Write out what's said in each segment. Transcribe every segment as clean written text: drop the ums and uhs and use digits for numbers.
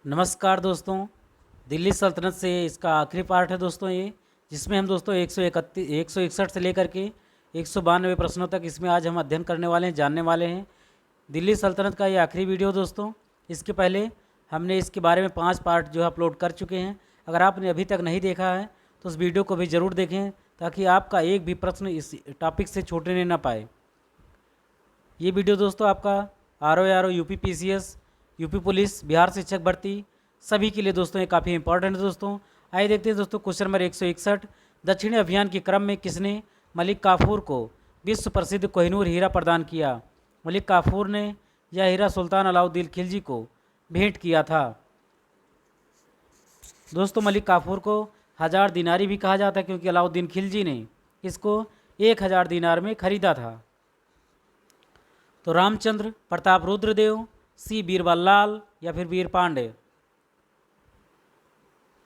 नमस्कार दोस्तों। दिल्ली सल्तनत से इसका आखिरी पार्ट है दोस्तों ये, जिसमें हम दोस्तों 161 से लेकर के 192 प्रश्नों तक इसमें आज हम अध्ययन करने वाले हैं, जानने वाले हैं। दिल्ली सल्तनत का ये आखिरी वीडियो दोस्तों। इसके पहले हमने इसके बारे में 5 पार्ट जो है अपलोड कर चुके हैं। अगर आपने अभी तक नहीं देखा है तो उस वीडियो को भी ज़रूर देखें, ताकि आपका एक भी प्रश्न इस टॉपिक से छूटने ना पाए। ये वीडियो दोस्तों आपका RO UP PCS, UP police, Bihar शिक्षक भर्ती सभी के लिए दोस्तों ये काफ़ी इंपॉर्टेंट है दोस्तों। आइए देखते हैं दोस्तों क्वेश्चन नंबर 161। दक्षिणी अभियान के क्रम में किसने मलिक काफूर को विश्व प्रसिद्ध कोहिनूर हीरा प्रदान किया? मलिक काफूर ने यह हीरा सुल्तान अलाउद्दीन खिलजी को भेंट किया था। दोस्तों मलिक काफूर को 1000 दिनारी भी कहा जाता है, क्योंकि अलाउद्दीन खिलजी ने इसको 1000 दिनार में खरीदा था। तो रामचंद्र, प्रताप रुद्रदेव, सी बीरबललाल या फिर वीर पांडे?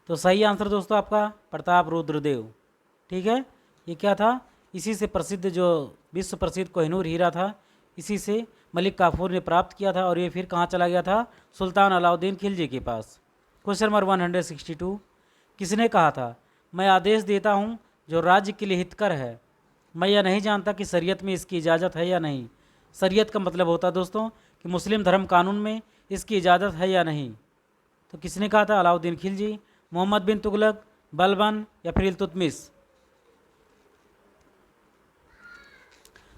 तो सही आंसर दोस्तों आपका प्रताप रुद्रदेव। ठीक है, ये क्या था? इसी से प्रसिद्ध जो विश्व प्रसिद्ध कोहिनूर हीरा था, इसी से मलिक काफूर ने प्राप्त किया था, और ये फिर कहाँ चला गया था? सुल्तान अलाउद्दीन खिलजी के पास। Question number 162। किसने कहा था, मैं आदेश देता हूँ जो राज्य के लिए हितकर है? मैं यह नहीं जानता कि शरीयत में इसकी इजाज़त है या नहीं। शरीयत का मतलब होता है दोस्तों कि मुस्लिम धर्म कानून में इसकी इजाज़त है या नहीं। तो किसने कहा था? अलाउद्दीन खिलजी, मोहम्मद बिन तुगलक, बलबन या फिर इल्तुतमिश?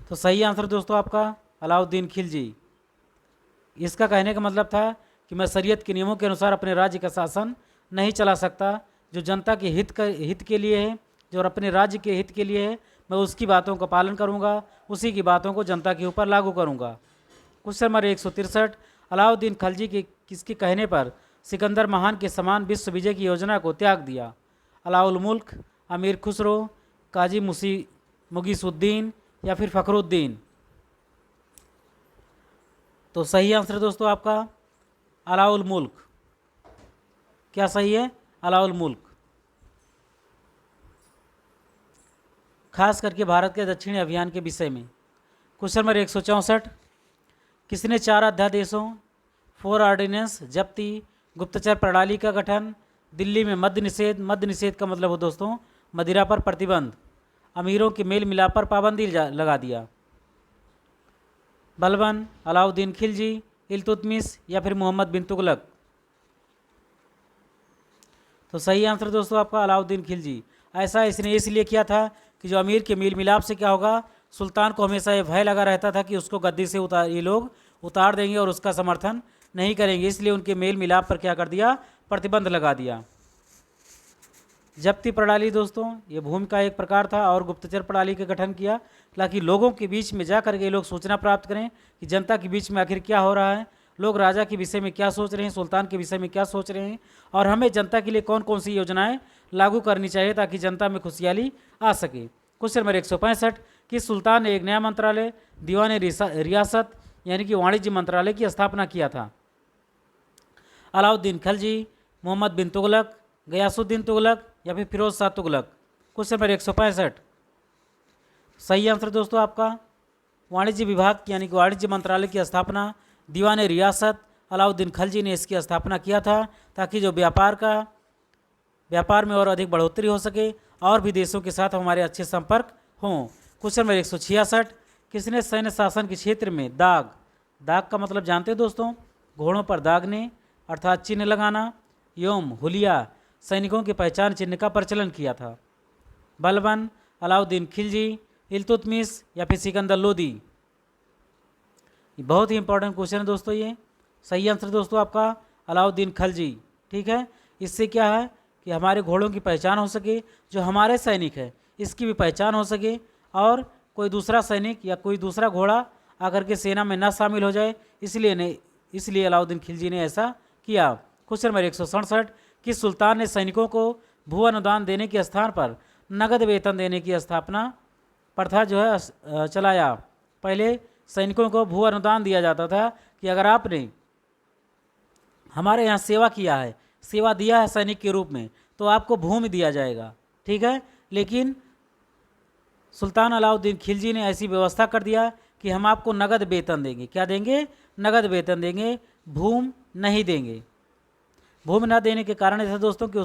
तो सही आंसर दोस्तों आपका अलाउद्दीन खिलजी। इसका कहने का मतलब था कि मैं शरीयत के नियमों के अनुसार अपने राज्य का शासन नहीं चला सकता। जो जनता के हित के लिए है, जो अपने राज्य के हित के लिए है, मैं उसकी बातों का पालन करूंगा, उसी की बातों को जनता के ऊपर लागू करूंगा। Question number 163। अलाउद्दीन खिलजी के किसके कहने पर सिकंदर महान के समान विश्व विजय की योजना को त्याग दिया? अलाउल मुल्क, अमीर खुसरो, काजी मुगीसुद्दीन या फिर फखरुद्दीन? तो सही आंसर दोस्तों आपका अलाउल मुल्क। क्या सही है? अलाउल मुल्क। खास करके भारत के दक्षिणी अभियान के विषय में। Question number 164। किसने 4 अध्यादेशों, 4 ऑर्डिनेंस, जब्ती, गुप्तचर प्रणाली का गठन, दिल्ली में मद्य निषेध का मतलब हो दोस्तों मदिरा पर प्रतिबंध, अमीरों के मेल मिलाप पर पाबंदी लगा दिया? बलबन, अलाउद्दीन खिलजी, इल्तुतमिश या फिर मोहम्मद बिन तुगलक? तो सही आंसर दोस्तों आपका अलाउद्दीन खिलजी। ऐसा इसने इसलिए किया था कि जो अमीर के मेल मिलाप से क्या होगा, सुल्तान को हमेशा ये भय लगा रहता था कि उसको गद्दी से ये लोग उतार देंगे और उसका समर्थन नहीं करेंगे, इसलिए उनके मेल मिलाप पर क्या कर दिया? प्रतिबंध लगा दिया। जब्ती प्रणाली दोस्तों ये भूमि का एक प्रकार था, और गुप्तचर प्रणाली का गठन किया ताकि लोगों के बीच में जा करके लोग सूचना प्राप्त करें कि जनता के बीच में आखिर क्या हो रहा है, लोग राजा के विषय में क्या सोच रहे हैं, सुल्तान के विषय में क्या सोच रहे हैं, और हमें जनता के लिए कौन कौन सी योजनाएं लागू करनी चाहिए ताकि जनता में खुशहाली आ सके। Question number 165। कि सुल्तान ने एक नया मंत्रालय, दीवान रियासत यानी कि वाणिज्य मंत्रालय की स्थापना किया था? अलाउद्दीन खिलजी, मोहम्मद बिन तुगलक, गयासुद्दीन तुगलक या फिर फिरोज शाह तुगलक? Question number 165। सही आंसर दोस्तों आपका वाणिज्य विभाग यानी कि वाणिज्य मंत्रालय की स्थापना दीवान रियासत अलाउद्दीन खिलजी ने इसकी स्थापना किया था, ताकि जो व्यापार में और अधिक बढ़ोतरी हो सके और भी देशों के साथ हमारे अच्छे संपर्क हों। Question number 166। किसने सैन्य शासन के क्षेत्र में दाग का मतलब जानते हैं दोस्तों, घोड़ों पर दागने अर्थात चिन्ह लगाना, एवं हुलिया सैनिकों के पहचान चिन्ह का प्रचलन किया था? बलबन, अलाउद्दीन खिलजी, इल्तुतमिश या फिर सिकंदर लोदी? बहुत ही इंपॉर्टेंट क्वेश्चन है दोस्तों ये। सही आंसर दोस्तों आपका अलाउद्दीन खिलजी। ठीक है, इससे क्या है कि हमारे घोड़ों की पहचान हो सके, जो हमारे सैनिक है इसकी भी पहचान हो सके, और कोई दूसरा सैनिक या कोई दूसरा घोड़ा आकर के सेना में ना शामिल हो जाए, इसलिए अलाउद्दीन खिलजी ने ऐसा किया। Question number 167। कि सुल्तान ने सैनिकों को भू अनुदान देने के स्थान पर नगद वेतन देने की स्थापना प्रथा जो है चलाया? पहले सैनिकों को भू अनुदान दिया जाता था कि अगर आपने हमारे यहाँ सेवा दिया है सैनिक के रूप में, तो आपको भूमि दिया जाएगा। ठीक है, लेकिन सुल्तान अलाउद्दीन खिलजी ने ऐसी व्यवस्था कर दिया कि हम आपको नगद वेतन देंगे। क्या देंगे? नगद वेतन देंगे, भूमि नहीं देंगे। भूमि न देने के कारण ऐसा दोस्तों कि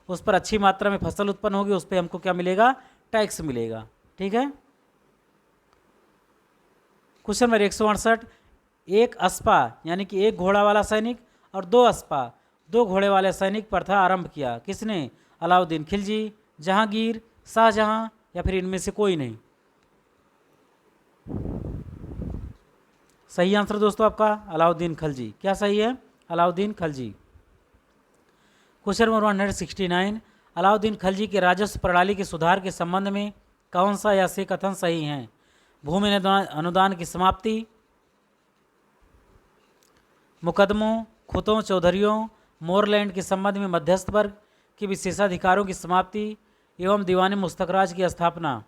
उस पर अच्छी मात्रा में फसल उत्पन्न होगी, उस पर हमको क्या मिलेगा, टैक्स मिलेगा। ठीक है। क्वेश्चन नंबर 168, एक अस्पा यानी कि एक घोड़ा वाला सैनिक और दो अस्पा दो घोड़े वाले सैनिक प्रथा आरंभ किया। किसने? अलाउद्दीन खिलजी, जहांगीर, शाहजहां या फिर इनमें से कोई नहीं। सही आंसर दोस्तों आपका अलाउद्दीन खिलजी। क्या सही है? अलाउद्दीन खिलजी। क्वेश्चन नंबर 169, अलाउद्दीन खिलजी के राजस्व प्रणाली के सुधार के संबंध में कौन सा या से कथन सही हैं? भूमि अनुदान की समाप्ति, मुकदमों, खुतों, चौधरियों, मोरलैंड के संबंध में मध्यस्थ वर्ग के विशेषाधिकारों की समाप्ति एवं दीवानी मुस्तकराज की स्थापना,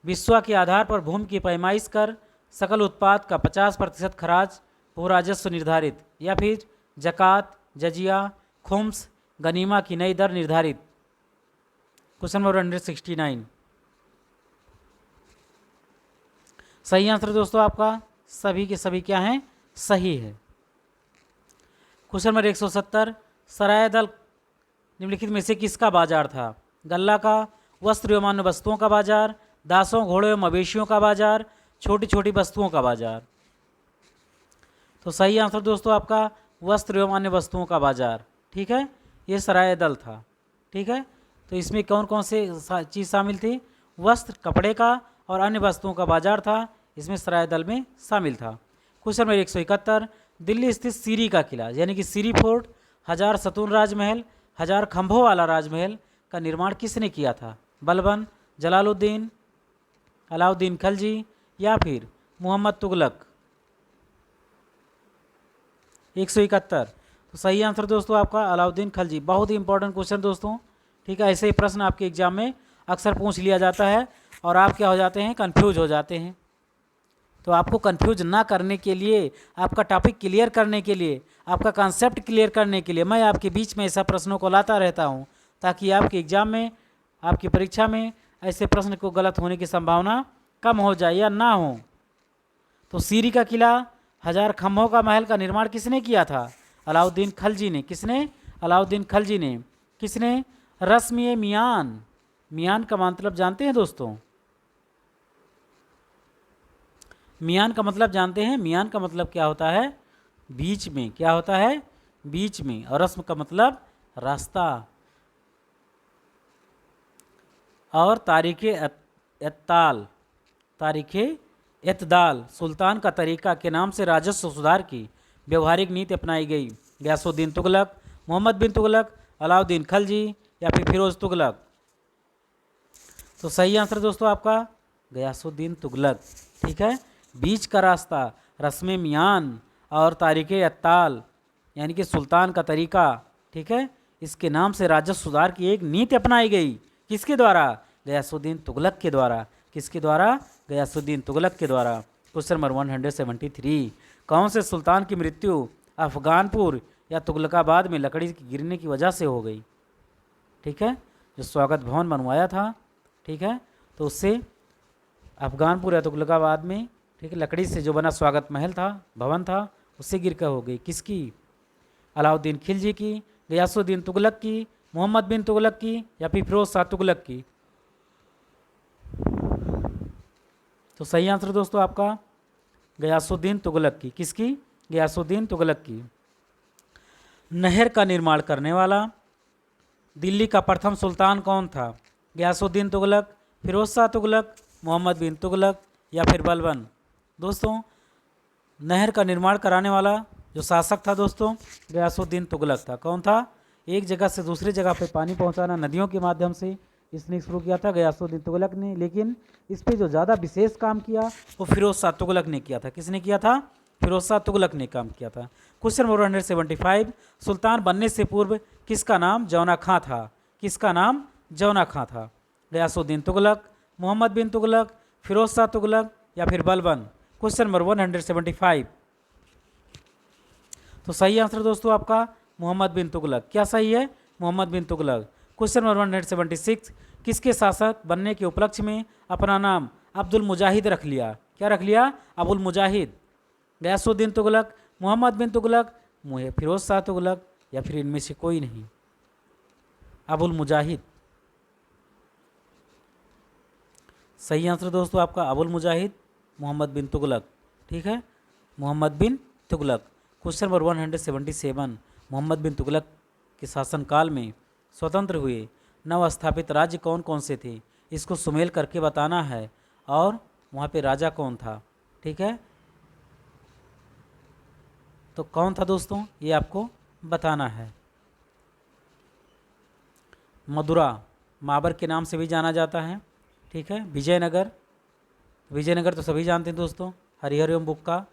विश्वा के आधार पर भूमि की पैमाइश कर सकल उत्पाद का 50% खराज भू राजस्व निर्धारित, या फिर जकात, जजिया, खुम्स, गनीमा की नई दर निर्धारित। क्वेश्चन नंबर 169, सही आंसर दोस्तों आपका सभी के सभी क्या हैं? सही है। क्वेश्चन नंबर 170, सराय दल निम्नलिखित में से किसका बाजार था? गल्ला का, वस्त्र एवं अन्य वस्तुओं का बाजार, दासों, घोड़ों एवं मवेशियों का बाजार, छोटी छोटी वस्तुओं का बाजार। तो सही आंसर दोस्तों आपका वस्त्र एवं अन्य वस्तुओं का बाजार। ठीक है, ये सराय दल था। ठीक है, तो इसमें कौन कौन से चीज़ शामिल थी? वस्त्र, कपड़े का और अन्य वस्तुओं का बाजार था, इसमें सराय दल में शामिल था। क्वेश्चन नंबर 171, दिल्ली स्थित सीरी का किला यानी कि सीरी फोर्ट, 1000 सतून राजमहल, 1000 खंभों वाला राजमहल का निर्माण किसने किया था? बलबन, जलालुद्दीन, अलाउद्दीन खिलजी या फिर मोहम्मद तुगलक। 171, तो सही आंसर दोस्तों आपका अलाउद्दीन खिलजी। बहुत ही इंपॉर्टेंट क्वेश्चन दोस्तों। ठीक है, ऐसे ही प्रश्न आपके एग्जाम में अक्सर पूछ लिया जाता है और आप क्या हो जाते हैं? कंफ्यूज हो जाते हैं। तो आपको कंफ्यूज ना करने के लिए, आपका टॉपिक क्लियर करने के लिए, आपका कॉन्सेप्ट क्लियर करने के लिए मैं आपके बीच में ऐसा प्रश्नों को लाता रहता हूं, ताकि आपके एग्जाम में, आपकी परीक्षा में ऐसे प्रश्न को गलत होने की संभावना कम हो जाए या ना हो। तो सीरी का किला, 1000 खंभों का महल का निर्माण किसने किया था? अलाउद्दीन खिलजी ने। किसने? अलाउद्दीन खिलजी ने। किसने? रस्म मियान। मियान का मतलब जानते हैं दोस्तों? मियान का मतलब जानते हैं? मियान का मतलब क्या होता है? बीच में। क्या होता है? बीच में। और रस्म का मतलब रास्ता। और तारीखे एत्ताल, तारीखे एतदाल, सुल्तान का तरीका के नाम से राजस्व सुधार की व्यवहारिक नीति अपनाई गई। गयासुद्दीन तुगलक, मोहम्मद बिन तुगलक, अलाउद्दीन खिलजी या फिर फिरोज तुगलक। तो सही आंसर दोस्तों आपका गयासुद्दीन तुगलक। ठीक है, बीच का रास्ता, रस्म मियान और तारीखे अत्ताल यानी कि सुल्तान का तरीका। ठीक है, इसके नाम से राजस्व सुधार की एक नीति अपनाई गई। किसके द्वारा? गयासुद्दीन तुगलक के द्वारा। किसके द्वारा? गयासुद्दीन तुगलक के द्वारा। क्वेश्चन नंबर 173, कौन से सुल्तान की मृत्यु अफगानपुर या तुगलकाबाद में लकड़ी की गिरने की वजह से हो गई? ठीक है, जो स्वागत भवन बनवाया था, ठीक है, तो उससे अफगानपुर या तुगलकाबाद में, ठीक है, लकड़ी से जो बना स्वागत महल था, भवन था, उससे गिरकर हो गई। किसकी? अलाउद्दीन खिलजी की, गयासुद्दीन तुगलक की, मोहम्मद बिन तुगलक की या फिर फिरोज शाह तुगलक की। तो सही आंसर दोस्तों आपका गयासुद्दीन तुगलक की। किसकी? गयासुद्दीन तुगलक की। नहर का निर्माण करने वाला दिल्ली का प्रथम सुल्तान कौन था? गयासुद्दीन तुगलक, फिरोज शाह तुगलक, मोहम्मद बिन तुगलक या फिर बलबन। दोस्तों, नहर का निर्माण कराने वाला जो शासक था दोस्तों, गयासुद्दीन तुगलक था। कौन था? एक जगह से दूसरी जगह पे पानी पहुंचाना नदियों के माध्यम से, इसने शुरू किया था गयासुद्दीन तुगलक ने। लेकिन इस पे जो ज़्यादा विशेष काम किया वो फिरोज शाह तुगलक ने किया था। किसने किया था? फिरोज शाह तुगलक ने काम किया था। क्वेश्चन नंबर 175, सुल्तान बनने से पूर्व किसका नाम जौना खां था? किसका नाम जौना खां था? गयासुद्दीन तुगलक, मोहम्मद बिन तुगलक, फिरोज शाह तुगलक या फिर बलबन। Question number 175। तो सही आंसर दोस्तों आपका मोहम्मद बिन तुगलक। क्या सही है? मोहम्मद बिन तुगलक। क्वेश्चन नंबर 176, किसके शासक बनने के उपलक्ष्य में अपना नाम अब्दुल मुजाहिद रख लिया? क्या रख लिया? अबुल मुजाहिद। गयासुद्दीन तुगलक, मोहम्मद बिन तुगलक, फिरोज शाह तुगलक या फिर इनमें से कोई नहीं। अबुल मुजाहिद सही आंसर दोस्तों आपका अबुल मुजाहिद मोहम्मद बिन तुगलक। ठीक है, मोहम्मद बिन तुगलक। क्वेश्चन नंबर 177, मोहम्मद बिन तुगलक के शासनकाल में स्वतंत्र हुए नव स्थापित राज्य कौन कौन से थे, इसको सुमेल करके बताना है और वहाँ पे राजा कौन था। ठीक है, तो कौन था दोस्तों ये आपको बताना है। मदुरा माबर के नाम से भी जाना जाता है। ठीक है, विजयनगर, विजयनगर तो सभी जानते हैं दोस्तों, हरिहर एवं बुक्का,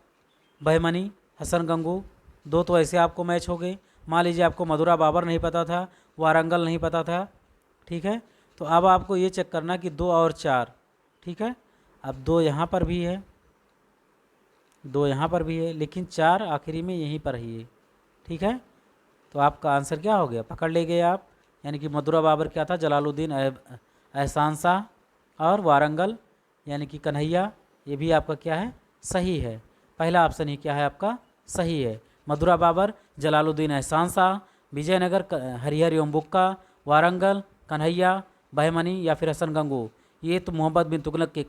बहमनी, हसन गंगू, दो तो ऐसे आपको मैच हो गए। मान लीजिए आपको मदुरा बाबर नहीं पता था, वारंगल नहीं पता था। ठीक है, तो अब आपको ये चेक करना कि 2 और 4। ठीक है, अब 2 यहाँ पर भी है, 2 यहाँ पर भी है, लेकिन 4 आखिरी में यहीं पर ही है। ठीक है, तो आपका आंसर क्या हो गया, पकड़ ले गए आप। यानी कि मदुरा बाबर क्या था, जलालुद्दीन एहसान शाह, और वारंगल यानी कि कन्हैया, ये भी आपका क्या है, सही है। पहला ऑप्शन ही क्या है आपका, सही है। मदुरा बाबर, जलालुद्दीन एहसान शाह, विजयनगर हरिहर एवं बुक्का, वारंगल कन्हैया, बहमनी या फिर हसन गंगू, ये तो मोहम्मद बिन तुगलक के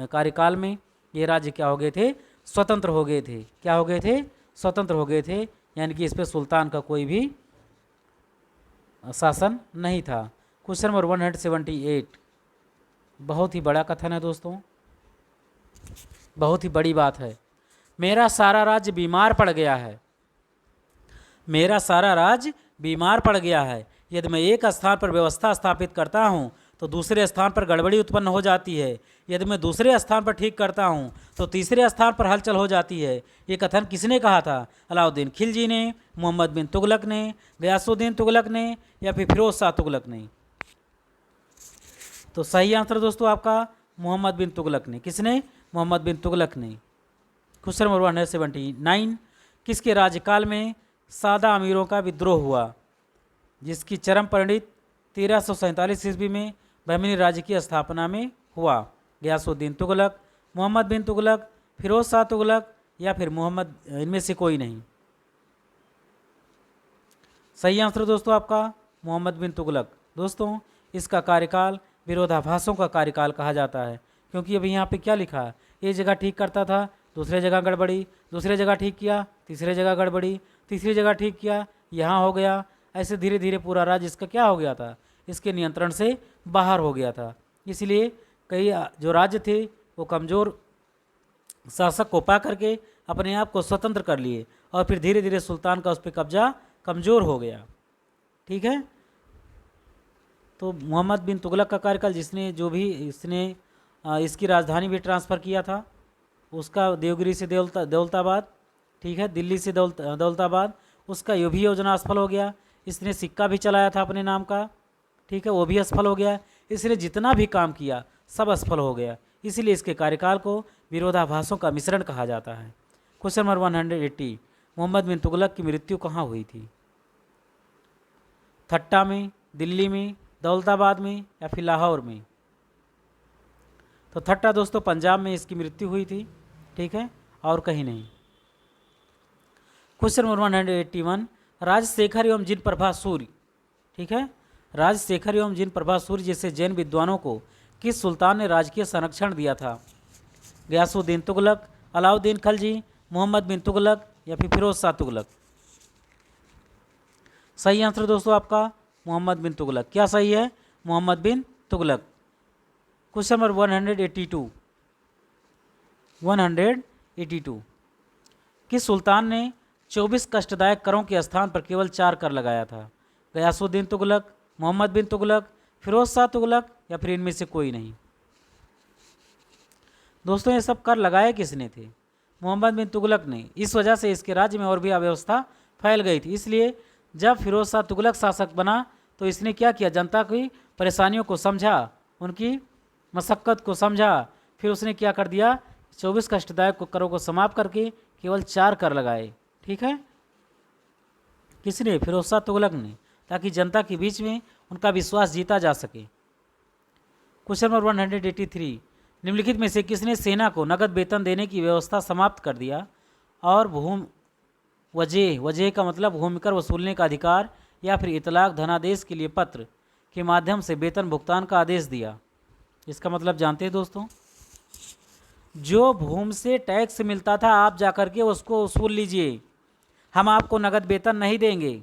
कार्यकाल में ये राज्य क्या हो गए थे, स्वतंत्र हो गए थे। क्या हो गए थे, स्वतंत्र हो गए थे, यानी कि इस पर सुल्तान का कोई भी शासन नहीं था। क्वेश्चन नंबर 178, बहुत ही बड़ा कथन है दोस्तों, बहुत ही बड़ी बात है। मेरा सारा राज्य बीमार पड़ गया है, मेरा सारा राज्य बीमार पड़ गया है। यदि मैं एक स्थान पर व्यवस्था स्थापित करता हूँ तो दूसरे स्थान पर गड़बड़ी उत्पन्न हो जाती है, यदि मैं दूसरे स्थान पर ठीक करता हूँ तो तीसरे स्थान पर हलचल हो जाती है। ये कथन किसने कहा था, अलाउद्दीन खिलजी ने, मोहम्मद बिन तुगलक ने, गयासुद्दीन तुगलक ने या फिर फिरोज शाह तुगलक ने। तो सही आंसर दोस्तों आपका मोहम्मद बिन तुगलक ने। किसने, मोहम्मद बिन तुगलक ने। क्वेश्चन नंबर 179, किसके राज्यकाल में सादा अमीरों का विद्रोह हुआ, जिसकी चरम परिणति 1347 ईस्वी में बहमनी राज्य की स्थापना में हुआ। गयासुद्दीन तुगलक, मोहम्मद बिन तुगलक, फिरोज शाह तुगलक या फिर मोहम्मद, इनमें से कोई नहीं। सही आंसर दोस्तों आपका मोहम्मद बिन तुगलक। दोस्तों इसका कार्यकाल विरोधाभासों का कार्यकाल कहा जाता है, क्योंकि अभी यहाँ पे क्या लिखा है, एक जगह ठीक करता था, दूसरे जगह गड़बड़ी, दूसरे जगह ठीक किया, तीसरे जगह गड़बड़ी, तीसरी जगह ठीक किया, यहाँ हो गया। ऐसे धीरे धीरे पूरा राज्य इसका क्या हो गया था, इसके नियंत्रण से बाहर हो गया था। इसलिए कई जो राज्य थे वो कमज़ोर शासक को पा करके अपने आप को स्वतंत्र कर लिए, और फिर धीरे धीरे सुल्तान का उस पर कब्जा कमज़ोर हो गया। ठीक है, तो मोहम्मद बिन तुगलक का कार्यकाल, जिसने जो भी इसने इसकी राजधानी भी ट्रांसफ़र किया था, उसका देवगिरी से दौलताबाद, ठीक है, दिल्ली से दौलताबाद, उसका ये भी योजना असफल हो गया। इसने सिक्का भी चलाया था अपने नाम का, ठीक है, वो भी असफल हो गया। इसने जितना भी काम किया सब असफल हो गया, इसीलिए इसके कार्यकाल को विरोधाभासों का मिश्रण कहा जाता है। क्वेश्चन नंबर 180, मोहम्मद बिन तुगलक की मृत्यु कहाँ हुई थी, थट्टा में, दिल्ली में, दौलताबाद में या फिर लाहौर में। तो थट्टा दोस्तों पंजाब में इसकी मृत्यु हुई थी। ठीक है, और कहीं नहीं। क्वेश्चन नंबर 181, राजशेखर एवं जिन प्रभा सूर्य, ठीक है, राजशेखर एवं जिन प्रभा सूर्य जैसे जैन विद्वानों को किस सुल्तान ने राजकीय संरक्षण दिया था। गयासुद्दीन तुगलक, अलाउद्दीन खलजी, मोहम्मद बिन तुगलक या फिर फिरोज शाह तुगलक। सही आंसर दोस्तों आपका मोहम्मद बिन तुगलक। क्या सही है, मोहम्मद बिन तुगलक। क्वेश्चन नंबर 182, किस सुल्तान ने 24 कष्टदायक करों के स्थान पर केवल 4 कर लगाया था। गयासुद्दीन तुगलक, मोहम्मद बिन तुगलक, फिरोज शाह तुगलक या फिर इनमें से कोई नहीं। दोस्तों ये सब कर लगाए किसने थे, मोहम्मद बिन तुगलक ने। इस वजह से इसके राज्य में और भी अव्यवस्था फैल गई थी। इसलिए जब फिरोज शाह तुगलक शासक बना तो इसने क्या किया, जनता की परेशानियों को समझा, उनकी मशक्क़त को समझा, फिर उसने क्या कर दिया, 24 कष्टदायक करों को समाप्त करके केवल 4 कर लगाए। ठीक है, किसने, फिरोज शाह तुगलक ने, ताकि जनता के बीच में उनका विश्वास जीता जा सके। क्वेश्चन नंबर 183, निम्नलिखित में से किसने सेना को नगद वेतन देने की व्यवस्था समाप्त कर दिया और वजह, वजह का मतलब घूमकर वसूलने का अधिकार या फिर इतलाक धनादेश के लिए पत्र के माध्यम से वेतन भुगतान का आदेश दिया। इसका मतलब जानते हैं दोस्तों, जो भूमि से टैक्स मिलता था आप जाकर के उसको वसूल लीजिए, हम आपको नगद वेतन नहीं देंगे।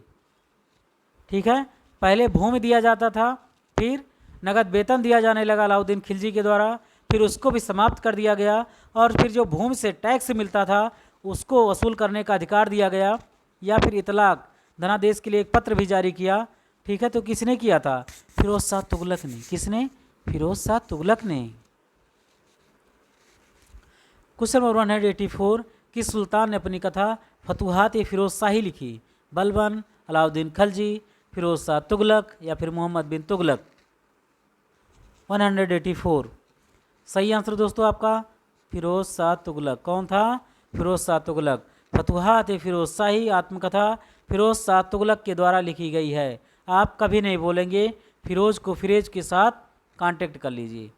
ठीक है, पहले भूमि दिया जाता था, फिर नगद वेतन दिया जाने लगा अलाउद्दीन खिलजी के द्वारा, फिर उसको भी समाप्त कर दिया गया और फिर जो भूमि से टैक्स मिलता था उसको वसूल करने का अधिकार दिया गया या फिर इतलाक धनादेश के लिए एक पत्र भी जारी किया। ठीक है, तो किसने किया था? फिरोज शाह तुगलक ने। किसने? फिरोज शाह तुगलक ने। क्वेश्चन नंबर 184, किस सुल्तान ने अपनी कथा फतुहात फिरोज शाही लिखी? बलबन, अलाउद्दीन खलजी, फिरोज शाह तुगलक या फिर मोहम्मद बिन तुगलक? 184 सही आंसर दोस्तों आपका फिरोज शाह तुगलक। कौन था? फिरोज शाह तुगलक। फतुहात फिरोज शाही आत्मकथा फिरोज शाह तुगलक के द्वारा लिखी गई है। आप कभी नहीं बोलेंगे, फिरोज को फिरेज के साथ कांटेक्ट कर लीजिए।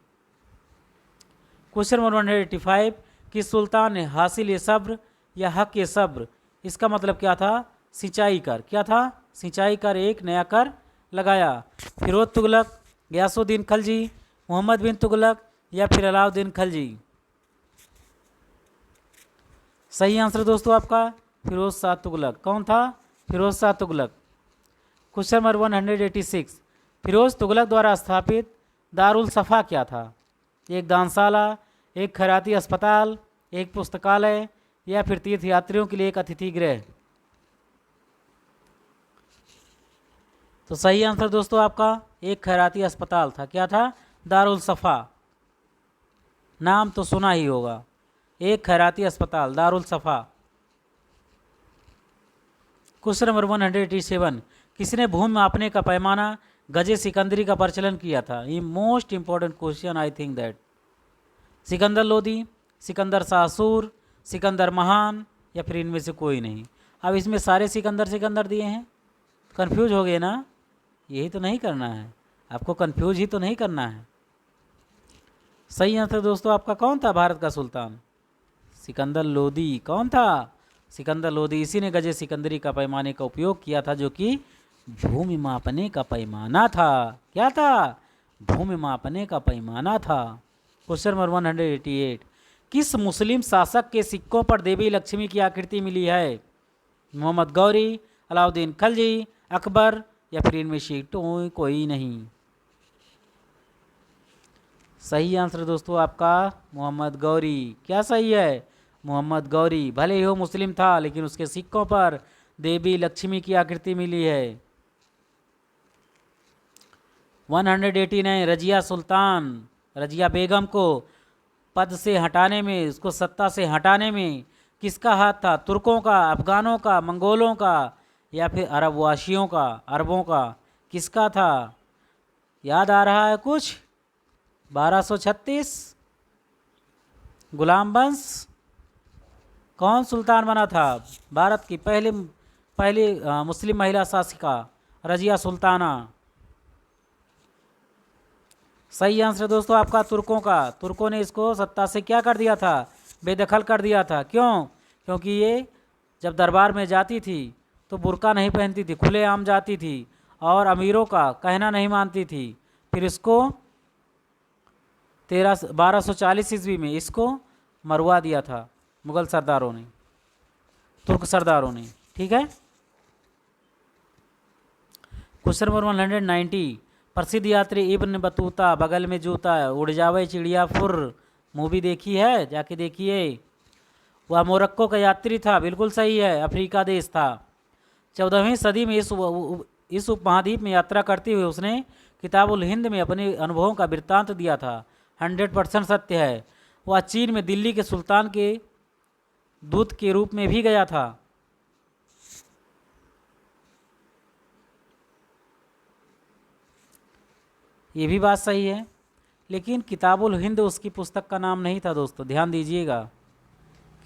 क्वेश्चन नंबर 185, किस सुल्तान ने हासिल सब्र या हक सब्र, इसका मतलब क्या था? सिंचाई कर। क्या था? सिंचाई कर एक नया कर लगाया। फिरोज तुगलक, गयासुद्दीन खलजी, मोहम्मद बिन तुगलक या फिर अलाउद्दीन खलजी? सही आंसर दोस्तों आपका फिरोज शाह तुगलक। कौन था? फिरोज शाह तुगलक। क्वेश्चन नंबर 186, फिरोज तुगलक द्वारा स्थापित दारुल सफ़ा क्या था? एक दानशाला, एक खैराती अस्पताल, एक पुस्तकालय या फिर तीर्थयात्रियों के लिए एक अतिथि गृह? तो सही आंसर दोस्तों आपका एक खैराती अस्पताल था। क्या था? दारुल सफ़ा। नाम तो सुना ही होगा, एक खैराती अस्पताल दारुल सफ़ा। क्वेश्चन नंबर 187, किसने भूमि मापने का पैमाना गजे सिकंदरी का प्रचलन किया था? ये most important question I think that. Sikandar Lodi, Sikandar सासूर, सिकंदर महान या फिर इनमें से कोई नहीं? अब इसमें सारे सिकंदर सिकंदर दिए हैं, कंफ्यूज हो गए ना? यही तो नहीं करना है आपको, कंफ्यूज ही तो नहीं करना है। सही आंसर दोस्तों आपका कौन था भारत का सुल्तान? सिकंदर लोदी। कौन था? सिकंदर लोदी। इसी ने गजे सिकंदरी का पैमाने का उपयोग किया था, जो कि भूमि मापने का पैमाना था। क्या था? भूमि मापने का पैमाना था। क्वेश्चन नंबर 188, किस मुस्लिम शासक के सिक्कों पर देवी लक्ष्मी की आकृति मिली है? मोहम्मद गौरी, अलाउद्दीन खलजी, अकबर या फिर इनमें से कोई नहीं? सही आंसर दोस्तों आपका मोहम्मद गौरी। क्या सही है? मोहम्मद गौरी। भले ही वो मुस्लिम था लेकिन उसके सिक्कों पर देवी लक्ष्मी की आकृति मिली है। 189, रजिया सुल्तान, रजिया बेगम को पद से हटाने में, उसको सत्ता से हटाने में किसका हाथ था? तुर्कों का, अफगानों का, मंगोलों का या फिर अरबवासियों का, अरबों का? किसका था? याद आ रहा है कुछ? 1236 गुलाम वंश। कौन सुल्तान बना था? भारत की पहली मुस्लिम महिला शासिका रजिया सुल्ताना। सही आंसर दोस्तों आपका तुर्कों का। तुर्कों ने इसको सत्ता से क्या कर दिया था? बेदखल कर दिया था। क्यों? क्योंकि ये जब दरबार में जाती थी तो बुर्का नहीं पहनती थी, खुलेआम जाती थी और अमीरों का कहना नहीं मानती थी। फिर इसको 1240 ईस्वी में इसको मरवा दिया था मुगल सरदारों ने, तुर्क सरदारों ने। ठीक है। क्वेश्चन नंबर 190, प्रसिद्ध यात्री इब्न बतूता, बगल में जूता, उड़ जावे चिड़िया फुर, मूवी देखी है? जाके देखिए। वह मोरक्को का यात्री था। बिल्कुल सही है, अफ्रीका देश था। 14वीं सदी में इस उपमहाद्वीप में यात्रा करते हुए उसने किताबुल हिंद में अपने अनुभवों का वृत्तांत दिया था। 100% सत्य है। वह चीन में दिल्ली के सुल्तान के दूत के रूप में भी गया था। ये भी बात सही है, लेकिन किताबुल हिंद उसकी पुस्तक का नाम नहीं था दोस्तों, ध्यान दीजिएगा।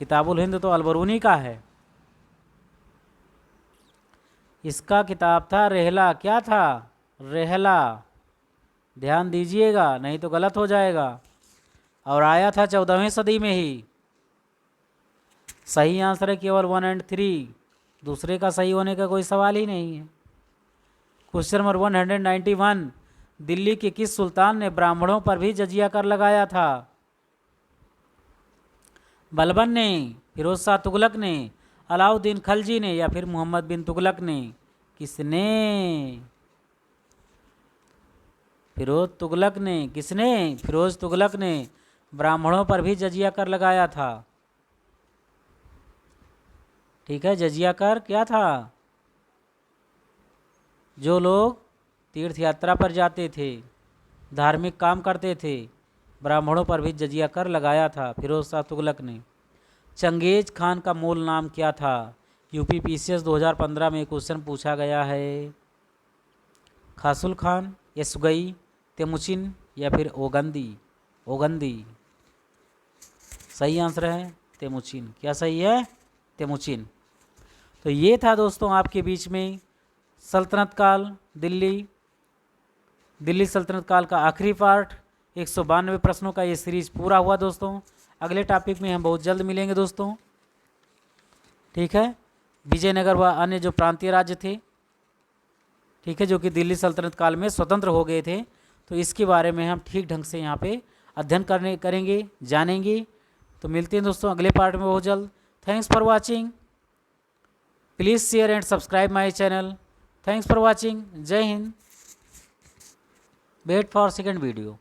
किताबुल हिंद तो अलबरूनी का है, इसका किताब था रेहला। क्या था? रेहला। ध्यान दीजिएगा नहीं तो गलत हो जाएगा। और आया था 14वीं सदी में ही। सही आंसर है केवल 1 और 3। दूसरे का सही होने का कोई सवाल ही नहीं है। क्वेश्चन नंबर 191, दिल्ली के किस सुल्तान ने ब्राह्मणों पर भी जजिया कर लगाया था? बलबन ने, फिरोज शाह तुगलक ने, अलाउद्दीन खलजी ने, या फिर मोहम्मद बिन तुगलक ने? किसने? फिरोज तुगलक ने। किसने? फिरोज तुगलक ने ब्राह्मणों पर भी जजिया कर लगाया था। ठीक है, जजिया कर क्या था? जो लोग तीर्थ यात्रा पर जाते थे, धार्मिक काम करते थे, ब्राह्मणों पर भी जजिया कर लगाया था फिरोज शाह तुगलक ने। चंगेज खान का मूल नाम क्या था? यूपी पीसीएस 2015 में क्वेश्चन पूछा गया है। खासुल खान, यसुगई, तेमुचिन, या फिर ओगंदी? ओगंदी सही आंसर है तेमुचिन। क्या सही है? तेमुचिन। तो ये था दोस्तों आपके बीच में सल्तनत काल, दिल्ली सल्तनत काल का आखिरी पार्ट। 192 प्रश्नों का ये सीरीज पूरा हुआ दोस्तों। अगले टॉपिक में हम बहुत जल्द मिलेंगे दोस्तों। ठीक है, विजयनगर व अन्य जो प्रांतीय राज्य थे, ठीक है, जो कि दिल्ली सल्तनत काल में स्वतंत्र हो गए थे, तो इसके बारे में हम ठीक ढंग से यहाँ पे अध्ययन करेंगे, जानेंगे। तो मिलते हैं दोस्तों अगले पार्ट में बहुत जल्द। Thanks for watching. Please share and subscribe my channel. Thanks for watching. Jai Hind. Wait for second video.